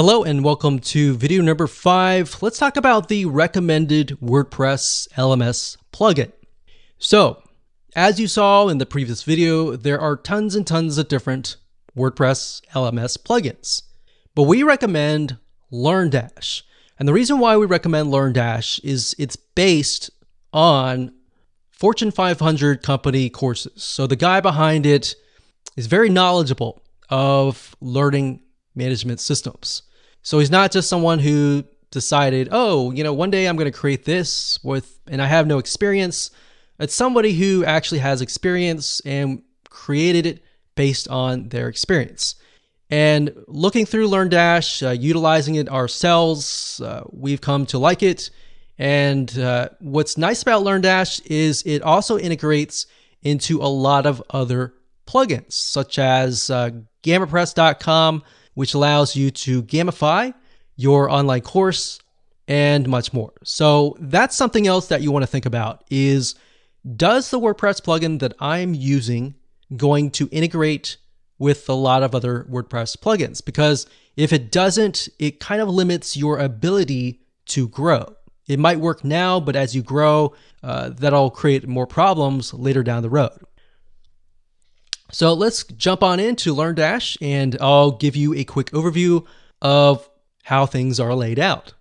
Hello and welcome to video number 5. Let's talk about the recommended WordPress LMS plugin. So, as you saw in the previous video, there are tons and tons of different WordPress LMS plugins. But we recommend LearnDash. And the reason why we recommend LearnDash is it's based on Fortune 500 company courses. So the guy behind it is very knowledgeable of learning management systems. So he's not just someone who decided, one day I'm going to create this and I have no experience. It's somebody who actually has experience and created it based on their experience. And looking through LearnDash, utilizing it ourselves, we've come to like it. And what's nice about LearnDash is it also integrates into a lot of other plugins, such as GammaPress.com, which allows you to gamify your online course and much more. So that's something else that you want to think about is, does the WordPress plugin that I'm using going to integrate with a lot of other WordPress plugins? Because if it doesn't, it kind of limits your ability to grow. It might work now, but as you grow, that'll create more problems later down the road. So let's jump on into LearnDash and I'll give you a quick overview of how things are laid out.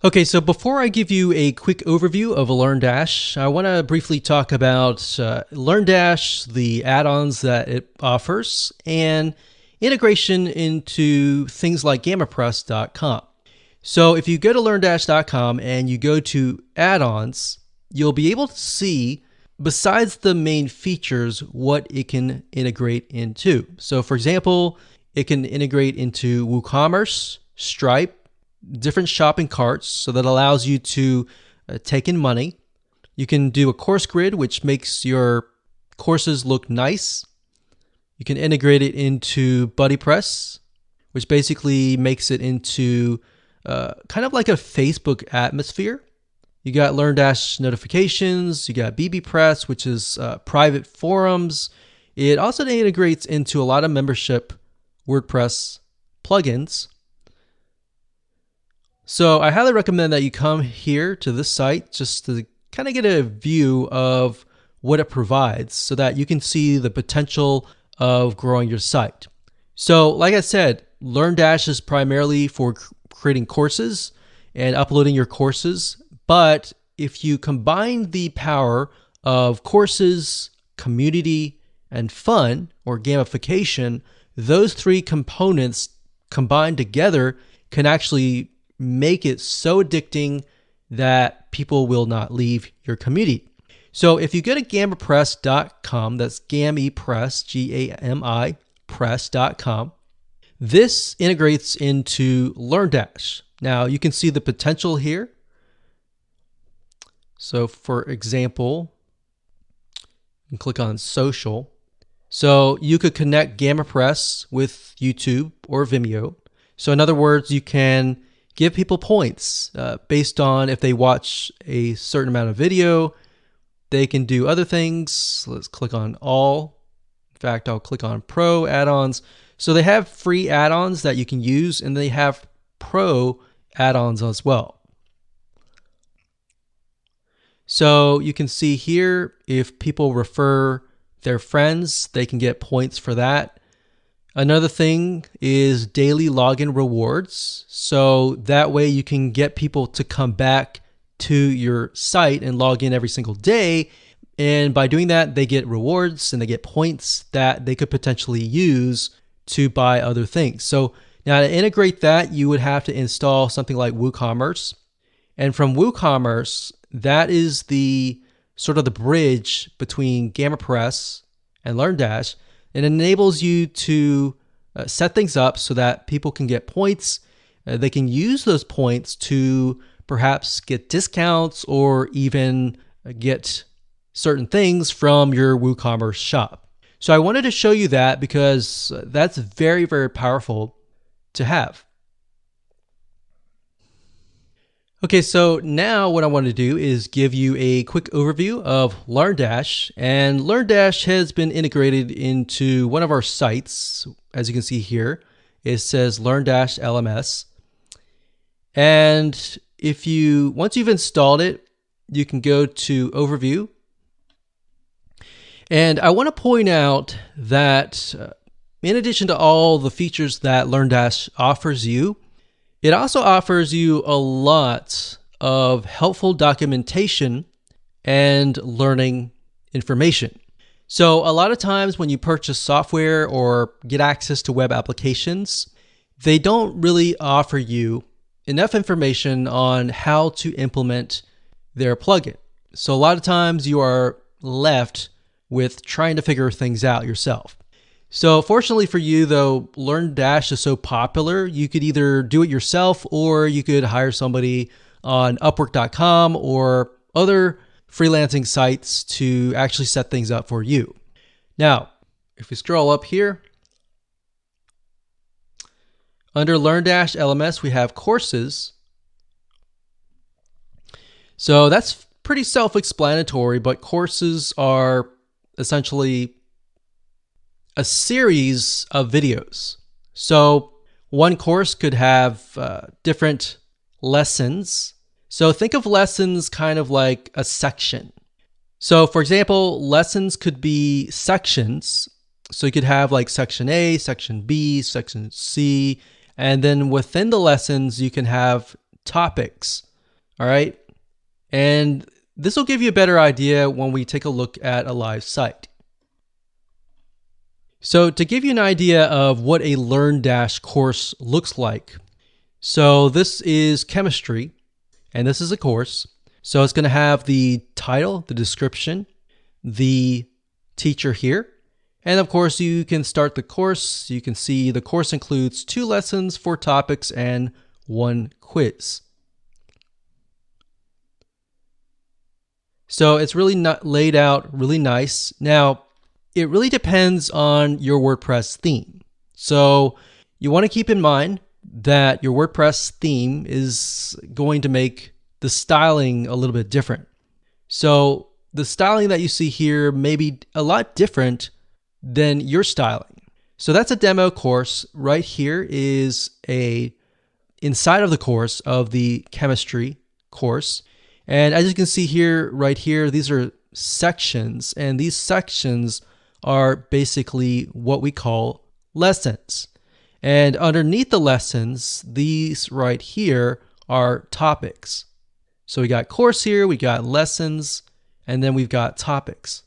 Okay, so before I give you a quick overview of LearnDash, I want to briefly talk about LearnDash, the add-ons that it offers, and integration into things like GammaPress.com. So if you go to LearnDash.com and you go to add-ons, you'll be able to see, besides the main features, what it can integrate into. So for example, it can integrate into WooCommerce, Stripe, different shopping carts, so that allows you to take in money. You can do a course grid, which makes your courses look nice. You can integrate it into BuddyPress, which basically makes it into kind of like a Facebook atmosphere. You got LearnDash notifications, you got bbPress, which is private forums. It also integrates into a lot of membership WordPress plugins. So I highly recommend that you come here to this site just to kind of get a view of what it provides so that you can see the potential of growing your site. So like I said, LearnDash is primarily for creating courses and uploading your courses. But if you combine the power of courses, community, and fun or gamification, those three components combined together can actually make it so addicting that people will not leave your community. So if you go to GammaPress.com, that's GamiPress, G-A-M-I, press.com, this integrates into LearnDash. Now you can see the potential here. So for example, you can click on social. So you could connect GammaPress with YouTube or Vimeo. So in other words, you can give people points based on if they watch a certain amount of video. They can do other things. Let's click on all. In fact, I'll click on Pro add-ons. So they have free add-ons that you can use, and they have Pro add-ons as well. So you can see here, if people refer their friends, they can get points for that. Another thing is daily login rewards. So that way you can get people to come back to your site and log in every single day. And by doing that, they get rewards and they get points that they could potentially use to buy other things. So now to integrate that, you would have to install something like WooCommerce. And from WooCommerce, that is the sort of the bridge between GammaPress and LearnDash. It enables you to set things up so that people can get points. They can use those points to perhaps get discounts or even get certain things from your WooCommerce shop. So I wanted to show you that because that's very, very powerful to have. Okay, so now what I want to do is give you a quick overview of LearnDash. And LearnDash has been integrated into one of our sites, as you can see here. it says Learn-LMS. And once you've installed it, you can go to Overview. And I want to point out that in addition to all the features that LearnDash offers you, it also offers you a lot of helpful documentation and learning information. So a lot of times when you purchase software or get access to web applications, they don't really offer you enough information on how to implement their plugin. So a lot of times you are left with trying to figure things out yourself. So fortunately for you though, LearnDash is so popular, you could either do it yourself or you could hire somebody on Upwork.com or other freelancing sites to actually set things up for you. Now, if we scroll up here, under Learn-LMS, we have courses. So that's pretty self-explanatory, but courses are essentially a series of videos. So one course could have different lessons. So think of lessons kind of like a section. So for example, lessons could be sections. So you could have like section A, section B, section C, and then within the lessons, you can have topics. All right. And this will give you a better idea when we take a look at a live site. So to give you an idea of what a LearnDash course looks like, so this is chemistry, and this is a course. So it's going to have the title, the description, the teacher here, and of course you can start the course. You can see the course includes 2 lessons, 4 topics, and 1 quiz. So it's really not laid out really nice. Now, it really depends on your WordPress theme. So you want to keep in mind that your WordPress theme is going to make the styling a little bit different. So the styling that you see here may be a lot different than your styling. So that's a demo course. Right here is inside of the course of the chemistry course. And as you can see here, right here, these are sections, and these sections are basically what we call lessons. And underneath the lessons, these right here are topics. So we got course here, we got lessons, and then we've got topics.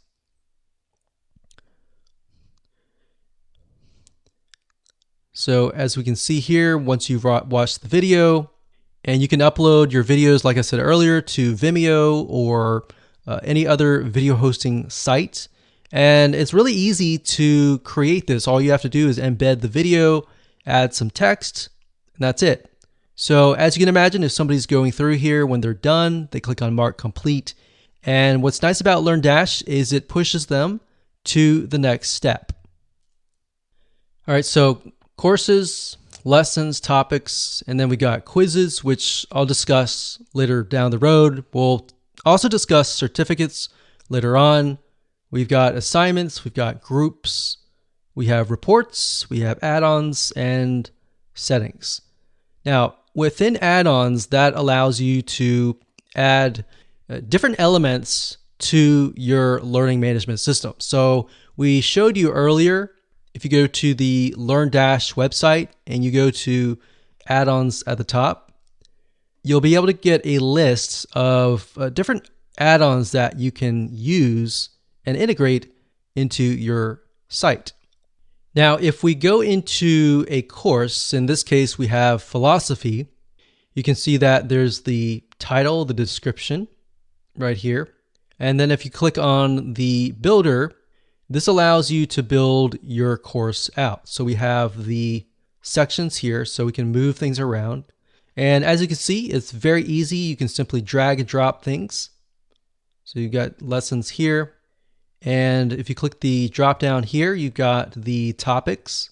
So as we can see here, once you've watched the video, and you can upload your videos, like I said earlier, to Vimeo or any other video hosting site. And it's really easy to create this. All you have to do is embed the video, add some text, and that's it. So as you can imagine, if somebody's going through here, when they're done, they click on Mark Complete. And what's nice about LearnDash is it pushes them to the next step. All right, so courses, lessons, topics, and then we got quizzes, which I'll discuss later down the road. We'll also discuss certificates later on. We've got assignments, we've got groups, we have reports, we have add-ons, and settings. Now, within add-ons, that allows you to add different elements to your learning management system. So we showed you earlier, if you go to the LearnDash website and you go to add-ons at the top, you'll be able to get a list of different add-ons that you can use and integrate into your site. Now, if we go into a course, in this case, we have philosophy, you can see that there's the title, the description right here. And then if you click on the builder, this allows you to build your course out. So we have the sections here, so we can move things around. And as you can see, it's very easy. You can simply drag and drop things. So you've got lessons here. And if you click the drop down here, you've got the topics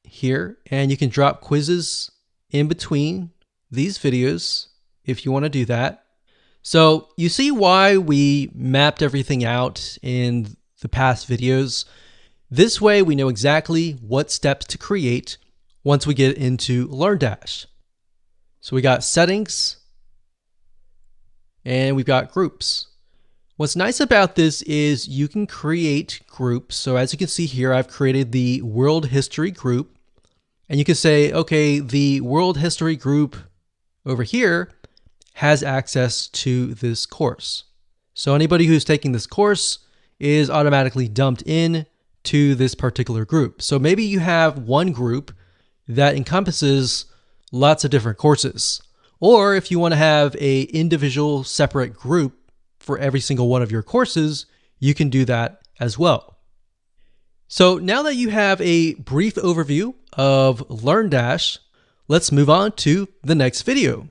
here, and you can drop quizzes in between these videos if you want to do that. So you see why we mapped everything out in the past videos. This way we know exactly what steps to create, once we get into LearnDash. So we got settings and we've got groups. What's nice about this is you can create groups. So as you can see here, I've created the world history group, and you can say, okay, the world history group over here has access to this course. So anybody who's taking this course is automatically dumped in to this particular group. So maybe you have one group that encompasses lots of different courses. Or if you want to have an individual separate group for every single one of your courses, you can do that as well. So now that you have a brief overview of LearnDash, let's move on to the next video.